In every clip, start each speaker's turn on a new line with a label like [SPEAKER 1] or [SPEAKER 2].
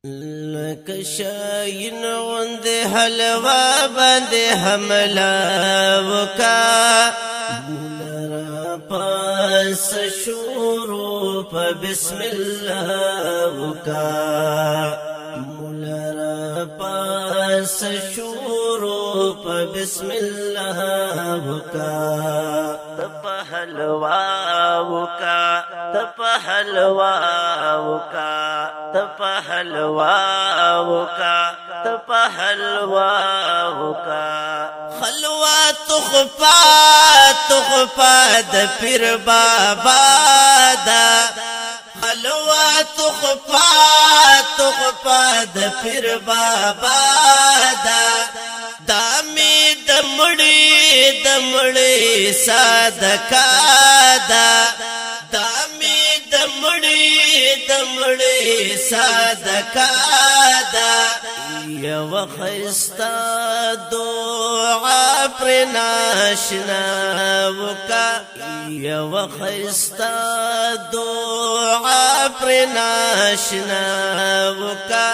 [SPEAKER 1] لکه شاین غوندې حلوا باندې حمله وکا مولرا پاس شروع په بسم الله وکا مولرا پاس شروع په بسم الله وکا تپ حلوا وکا تپ حلوا وکا تپ حلوا وکا تپ حلوا وکا حلوا تخفا د پیر بابا دا حلوا تخفا د پیر بابا دا دامی دمڑی صدقہ دا دامی دمڑی صدقہ دا یو خستا دعا پر ناشنا وکا یو خستا دعا پر ناشنا وکا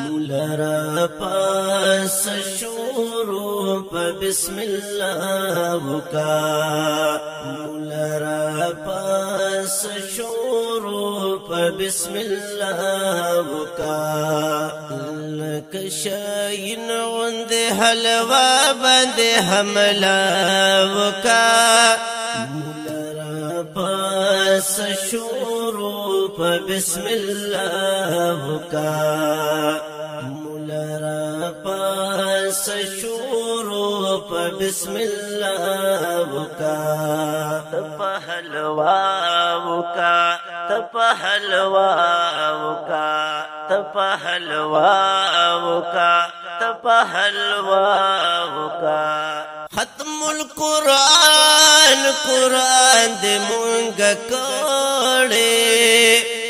[SPEAKER 1] مولرا پاس شروع په بسم الله وکا مولرا پاس شروع په بسم الله وکا لکه شاین غوندې حلوا باندې حمله وکا مولرا پاس شروع په بسم الله وکا مولرا پاس شروع په بسم الله وکا تپ حلوا وکا تپ حلوا وکا تپ حلوا وکا تپ حلوا وکا ختم القرآن قرآن دې مونږ کړې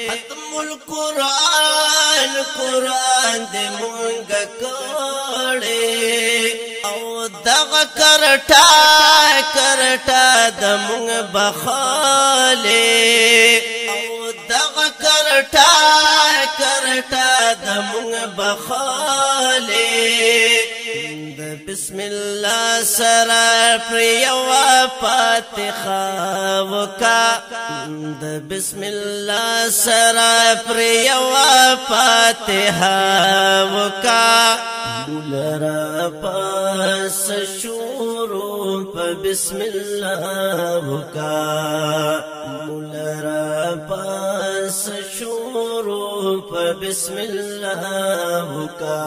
[SPEAKER 1] ختم القرآن قرآن دې مونږ کړې او دغه کرټا د مونږ بخالې او دغه کرټا د مونږ بخالې بسم الله سره پر یو فاتحه وکا بسم الله سره پر یو فاتحه وکا مولرا پاس شروع په بسم الله وکا مولرا پاس شروع په بسم الله وکا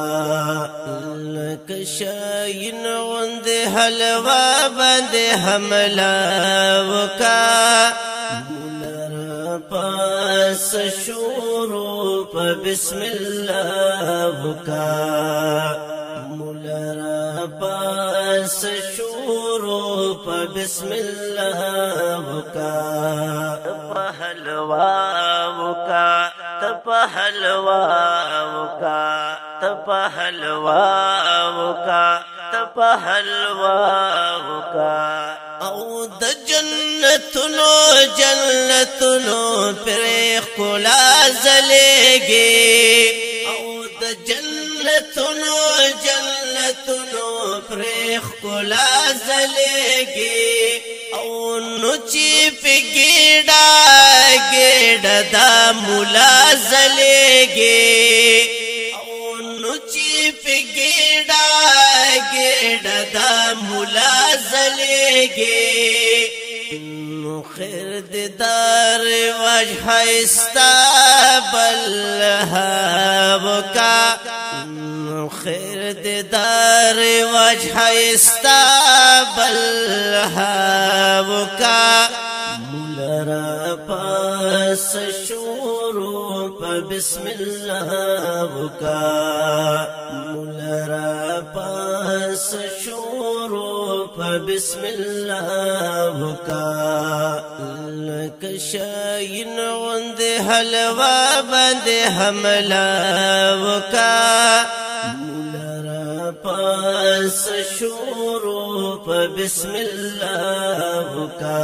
[SPEAKER 1] لکه شاین غوندې حلوا باندې حمله وکا مولرا پاس شروع په بسم الله وکا مولرا پاس شروع په بسم الله وکا تپ حلوا وکا تپ حلوا وکا تپ حلوا وکا تپ حلوا وکا او د جنتونو پر خلا زلېږي او د جنتونو پر خلا زلېږي او نو چې په ګېډه دا مولا زلېږي او نو چې په ګېډه دا مولا زلېږي نو خیر دې دار وجه استقبل وکا نو خیر دې دار وجه استقبل وکا مولرا پاس شروع په بسم الله وکا مولرا پاس شروع په بسم الله وکا لکه شاین غوندې حلوا باندې حمله وکا مولرا پاس شروع په بسم الله وکا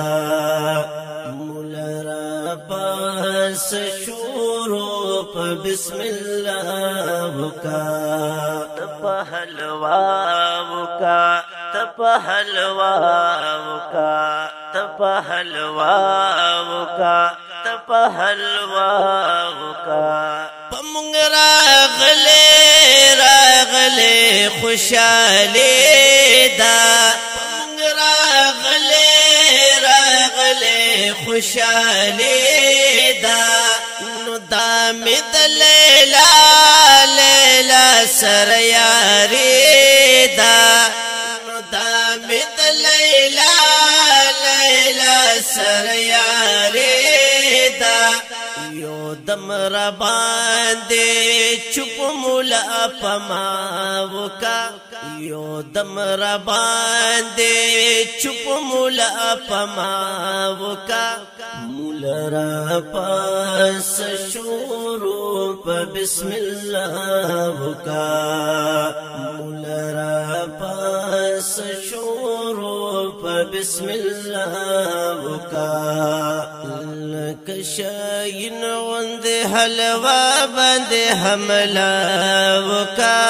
[SPEAKER 1] مولرا پاس شروع په بسم الله وکا
[SPEAKER 2] تپ حلوا وکا تپ حلوا وکا تپ حلوا وکا تپ حلوا وکا
[SPEAKER 1] پمنګ راغله خوشاله دا پمنګ راغله خوشاله دا نو دا مد لیلا سر یاری دا نو دا مد لیلا سر یاری دا یو دم را باندې چپ مولا پما وکا یو دم را باندې چپ مولا پما وکا مولا را پاس شروع په بسم الله وکا مولا را پاس شروع په بسم الله وکا کشاین غند حلوا باندې حمله وکا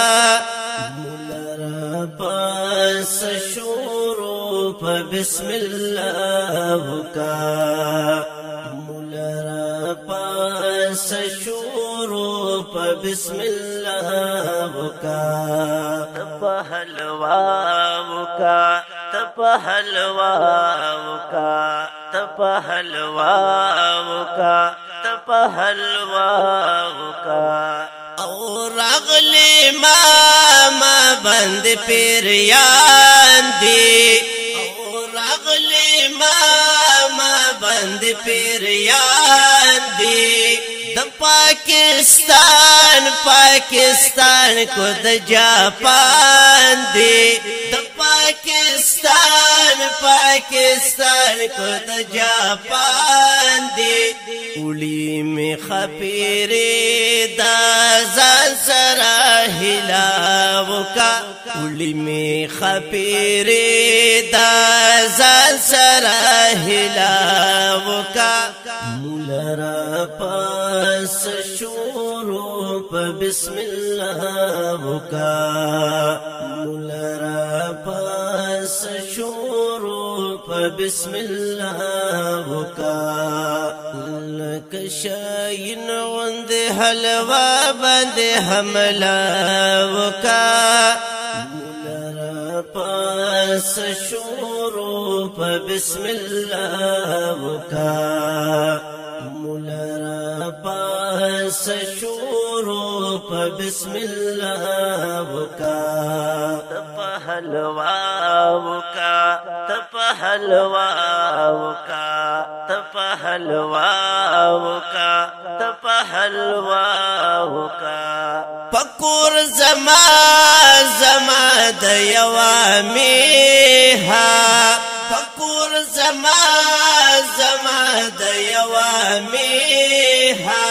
[SPEAKER 1] مولا را پاس شروع په بسم الله وکا مولا را پاس شروع په بسم الله وکا
[SPEAKER 2] تپ حلوا وکا تپ حلوا وکا تپ حلوا وکا تپ حلوا وکا
[SPEAKER 1] او راغلی ما بند پیریان دی او راغلی ما بند پیریان دی د پاکستان کو د جاپان دی د پاکستان کو د جاپان دی اولی می خپیری دا ځان سره هلاوکا اولی می خپیری دا ځان سره هلاوکا مولا را پاس شروع په بسم الله وکا مولا را پاس شروع په بسم الله وکا کشاین غند حلوا باندې حمله وکا مولا را پاس شروع په بسم الله وکا مولا را پاس شروع په بسم الله وکا
[SPEAKER 2] تپ حلوا وکا تپ حلوا وکا تپ حلوا وکا تپ حلوا وکا
[SPEAKER 1] پکور زما د یوامیها پکور زما د یوامیها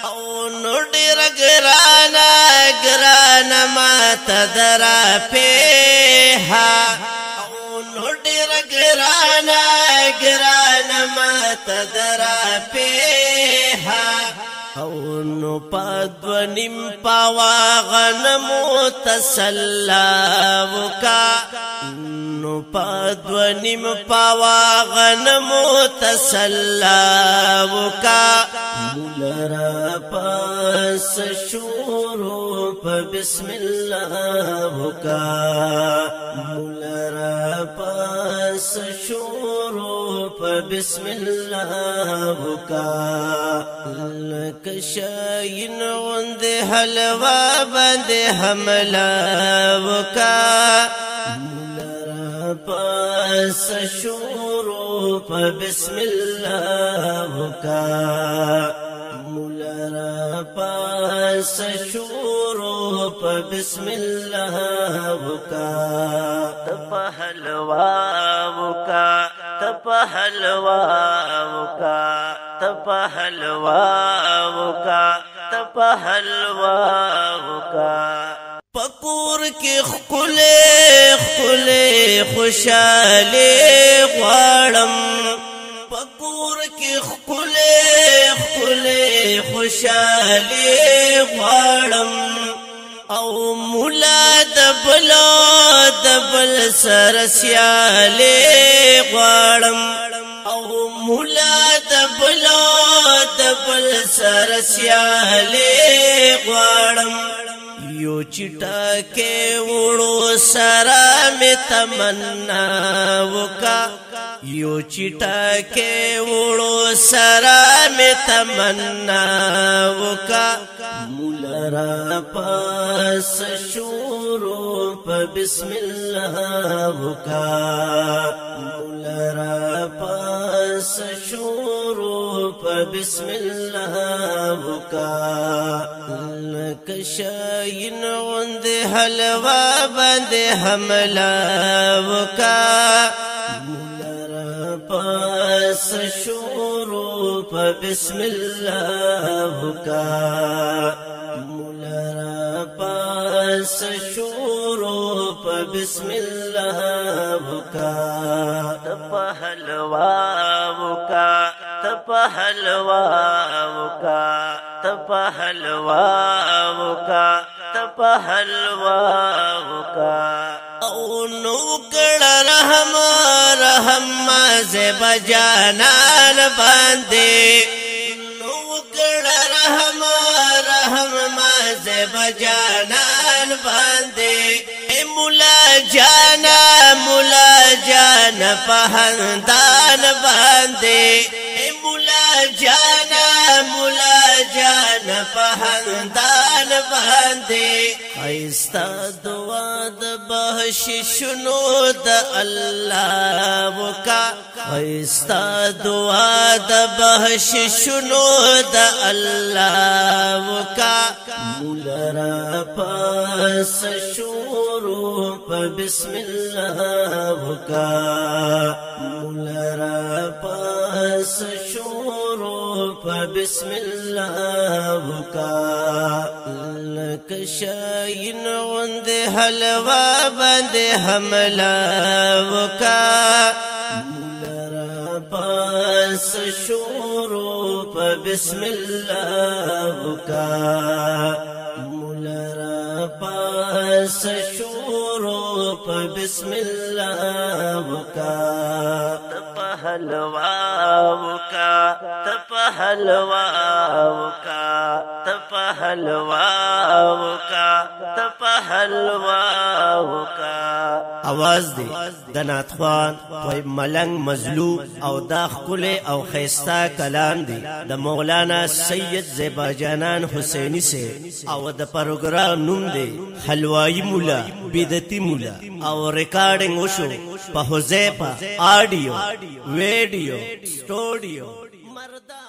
[SPEAKER 1] او نو ډیر ګران ما تدرا پیها او نو ډیر ګران ما تدرا پیها او نو پدونیم پاوا غنمو تسلا وکا نو پدونیم پاوا غنمو تسلا وکا مولا را پاس شروع په بسم الله وکا مولا را پاس شروع په بسم الله وکا کشاین غند حلوا باندې حمله وکا مولا را پاس شروع په بسم الله وکا مولا را پاس شروع په بسم الله وکا
[SPEAKER 2] تپ حلوا وکا تپ حلوا وکا تپ حلوا وکا تپ حلوا وکا
[SPEAKER 1] پکور کی خلے خوشاله غواړم پکور کی خلے خوشاله غواړم مولا دبل سرسیاله غواړم او مولا دبل سرسیاله غواړم یو چټا کې وړو سره می تمنا وکا یو چټا کې وړو سره می تمنا وکا مولرا پاس شروع په بسم الله وکا مولرا پاس شروع په بسم الله وکا لکشاین غند حلوا باندې حمله وکا مولرا پاس شروع په بسم الله وکا مولرا پاس شروع په بسم الله وکا
[SPEAKER 2] تپا حلوا وکا تپا حلوا وکا تپا حلوا وکا تپا حلوا وکا
[SPEAKER 1] او نو کړه رحم زب جانان باندې نو کړه رحم زب جانان باندې مولا جانا پهندان باندې مولا جانا پهندان باندې ایستا دعا د بخششونو د الله وکا ایستا دعا د بخششونو د الله وکا مولرا پاس شروع په بسم الله وکا مولرا پاس شروع په بسم الله وکا لکشاین غند حلوا باندې حمله وکا مولرا پاس شروع په بسم الله وکا مولرا پاس شروع په بسم الله وکا
[SPEAKER 2] تپا حلوا وکا تپا حلوا وکا تپا حلوا وکا تپا حلوا وکا
[SPEAKER 1] आवाज دی د ناتخوان توي ملنګ مظلوم او دا خل او خيستا کلام دی د مولانا سید زیبا جانان حسینی سے او د پروګرام نوم دی حلوائی مولا بدعتي مولا او ریکارډینګ وشو په حذیفه آډیو ویډیو سټوډیو مردا